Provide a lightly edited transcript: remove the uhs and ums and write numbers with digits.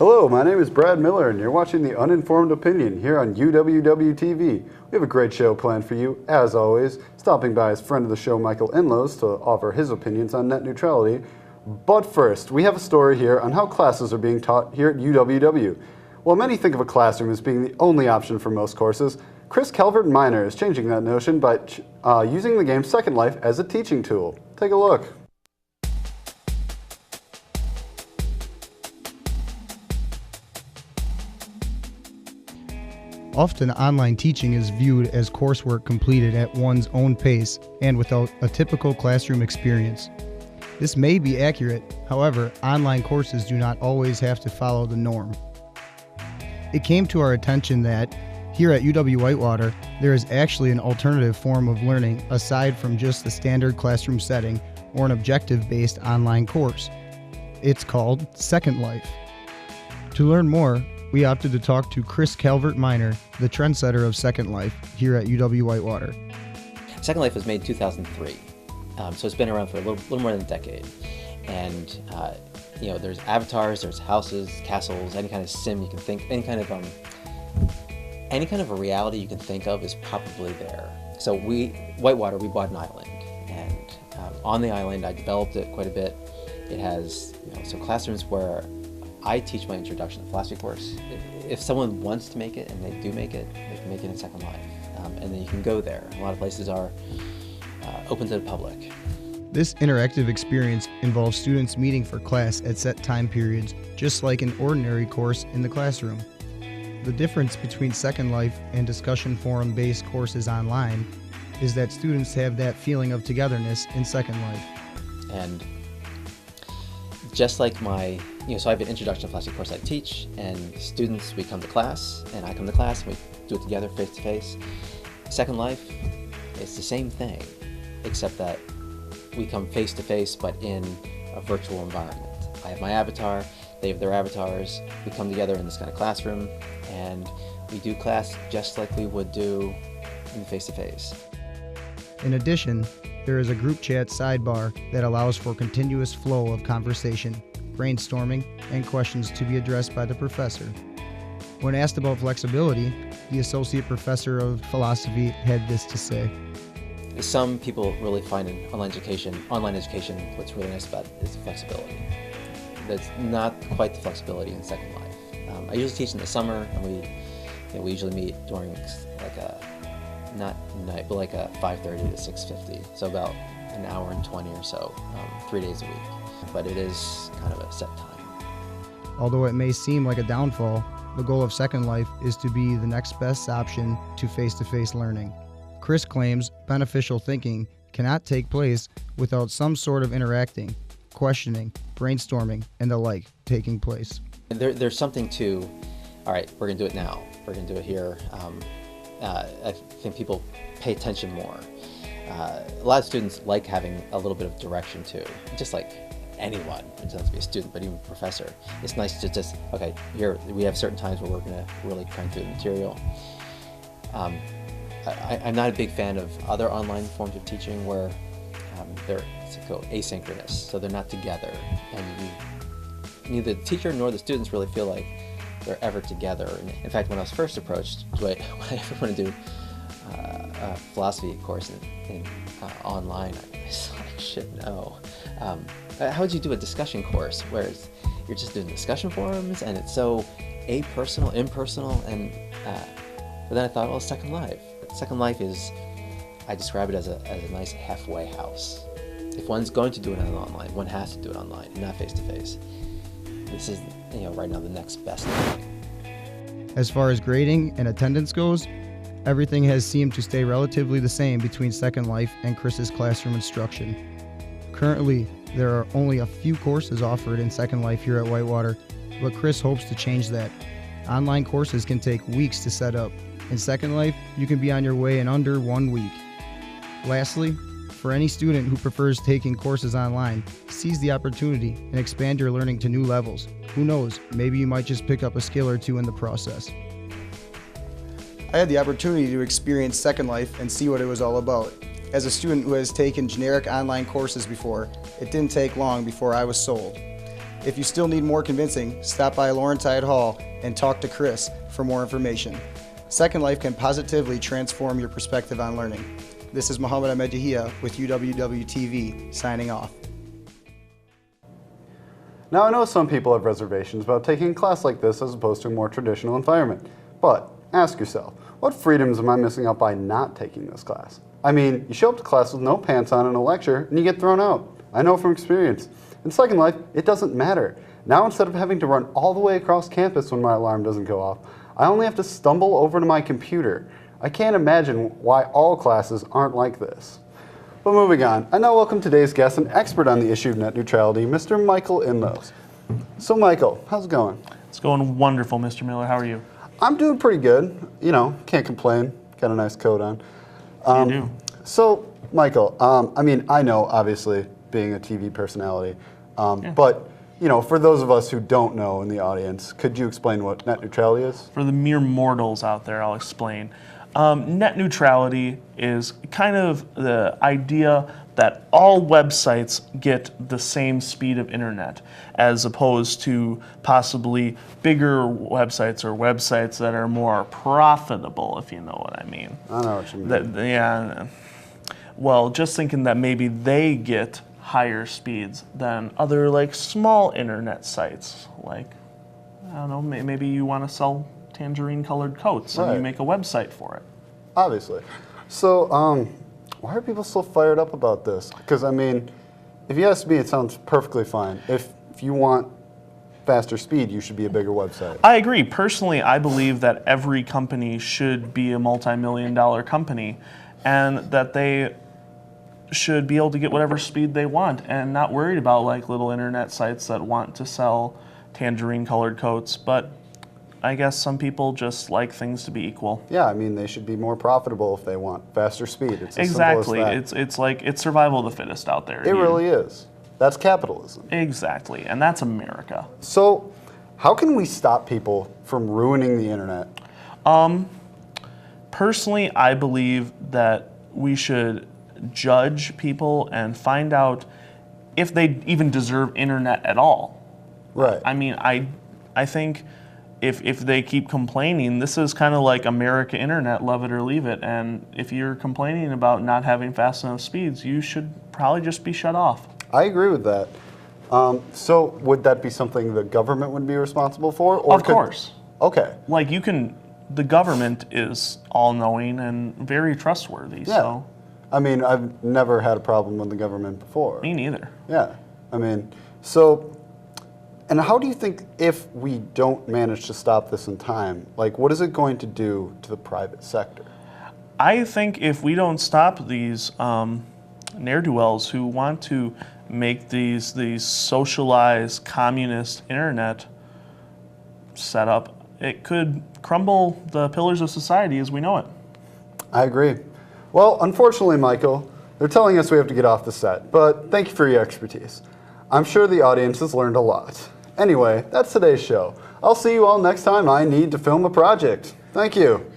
Hello, my name is Brad Miller, and you're watching the Uninformed Opinion here on UWW-TV. We have a great show planned for you, as always. Stopping by is friend of the show, Michael Enlows, to offer his opinions on net neutrality. But first, we have a story here on how classes are being taught here at UWW. While many think of a classroom as being the only option for most courses, Chris Calvert Minor is changing that notion by using the game Second Life as a teaching tool. Take a look. Often online teaching is viewed as coursework completed at one's own pace and without a typical classroom experience. This may be accurate, however, online courses do not always have to follow the norm. It came to our attention that, here at UW-Whitewater, there is actually an alternative form of learning aside from just the standard classroom setting or an objective-based online course. It's called Second Life. To learn more, we opted to talk to Chris Calvert Minor, the trendsetter of Second Life here at UW-Whitewater. Second Life was made in 2003, so it's been around for a little more than a decade. And there's avatars, there's houses, castles, any kind of sim you can think, any kind of a reality you can think of is probably there. So Whitewater, we bought an island, and on the island I developed it quite a bit. It has so classrooms where I teach my introduction to philosophy course. If someone wants to make it, and they do make it, they can make it in Second Life. And then you can go there. A lot of places are open to the public. This interactive experience involves students meeting for class at set time periods, just like an ordinary course in the classroom. The difference between Second Life and discussion forum-based courses online is that students have that feeling of togetherness in Second Life. And just like so I have an introduction to philosophy course I teach, and students, we come to class, and I come to class, and we do it together face to face. Second Life, it's the same thing, except that we come face to face, but in a virtual environment. I have my avatar, they have their avatars, we come together in this kind of classroom, and we do class just like we would do in face to face. In addition, there is a group chat sidebar that allows for continuous flow of conversation, brainstorming, and questions to be addressed by the professor. When asked about flexibility, the associate professor of philosophy had this to say. Some people really find in online education, what's really nice about it is the flexibility. That's not quite the flexibility in Second Life. I usually teach in the summer, and we usually meet during like a, not night, but like a 5:30 to 6:50, so about an hour and 20 or so, 3 days a week. But it is kind of a set time. Although it may seem like a downfall, the goal of Second Life is to be the next best option to face-to-face learning. Chris claims beneficial thinking cannot take place without some sort of interacting, questioning, brainstorming, and the like taking place. And there's something to, all right, we're going to do it now. We're going to do it here. I think people pay attention more. A lot of students like having a little bit of direction too, just like anyone. It doesn't have to be a student, but even a professor. It's nice to just, okay, here we have certain times where we're going to really crank through the material. I'm not a big fan of other online forms of teaching where they're asynchronous, so they're not together, and neither the teacher nor the students really feel like they're ever together. And in fact, when I was first approached, do I ever want to do a philosophy course in online? I was like, shit, no. How would you do a discussion course where you're just doing discussion forums and it's so apersonal, impersonal, and but then I thought, well, Second Life. Second Life is, I describe it as a nice halfway house. If one's going to do it online, one has to do it online and not face to face. This is, right now the next best thing. As far as grading and attendance goes, everything has seemed to stay relatively the same between Second Life and Chris's classroom instruction. Currently, there are only a few courses offered in Second Life here at Whitewater, but Chris hopes to change that. Online courses can take weeks to set up. In Second Life, you can be on your way in under 1 week. Lastly, for any student who prefers taking courses online, seize the opportunity and expand your learning to new levels. Who knows, maybe you might just pick up a skill or two in the process. I had the opportunity to experience Second Life and see what it was all about. As a student who has taken generic online courses before, it didn't take long before I was sold. If you still need more convincing, stop by Laurentide Hall and talk to Chris for more information. Second Life can positively transform your perspective on learning. This is Mohamed Ahmed-Yahia with UWW-TV signing off. Now, I know some people have reservations about taking a class like this as opposed to a more traditional environment, but ask yourself, what freedoms am I missing out by not taking this class? I mean, you show up to class with no pants on in a lecture and you get thrown out. I know from experience. In Second Life, it doesn't matter. Now, instead of having to run all the way across campus when my alarm doesn't go off, I only have to stumble over to my computer. I can't imagine why all classes aren't like this. But moving on, I now welcome today's guest, an expert on the issue of net neutrality, Mr. Michael Inlows. So Michael, how's it going? It's going wonderful, Mr. Miller. How are you? I'm doing pretty good. You know, can't complain. Got a nice coat on. You do. So Michael, I mean, I know obviously being a TV personality, but you know, for those of us who don't know in the audience, could you explain what net neutrality is? For the mere mortals out there, I'll explain. Net neutrality is kind of the idea that all websites get the same speed of internet, as opposed to possibly bigger websites or websites that are more profitable, if you know what I mean. I know what you mean. Yeah. Well, just thinking that maybe they get higher speeds than other like small internet sites. Like, I don't know, maybe you want to sell tangerine colored coats and you make a website for it. Obviously. So, why are people so fired up about this? Because, I mean, if you ask me, it sounds perfectly fine. If you want faster speed, you should be a bigger website. I agree. Personally, I believe that every company should be a multi-million-dollar company and that they should be able to get whatever speed they want and not worried about like little internet sites that want to sell tangerine colored coats. But I guess some people just like things to be equal. Yeah, I mean, they should be more profitable if they want faster speed. It's as exactly. simple as that. It's like it's survival of the fittest out there. It really is. That's capitalism. Exactly, and that's America. So, how can we stop people from ruining the internet? Personally, I believe that we should judge people and find out if they even deserve internet at all. Right. I mean, I think if they keep complaining, this is kind of like America Internet, love it or leave it. And if you're complaining about not having fast enough speeds, you should probably just be shut off. I agree with that. So would that be something the government would be responsible for? Or of course. Okay. Like the government is all-knowing and very trustworthy. Yeah. So. I mean, I've never had a problem with the government before. Me neither. Yeah. I mean, so... And how do you think if we don't manage to stop this in time, like what is it going to do to the private sector? I think if we don't stop these ne'er-do-wells who want to make these socialized communist internet setup, it could crumble the pillars of society as we know it. I agree. Well, unfortunately, Michael, they're telling us we have to get off the set, but thank you for your expertise. I'm sure the audience has learned a lot. Anyway, that's today's show. I'll see you all next time I need to film a project. Thank you.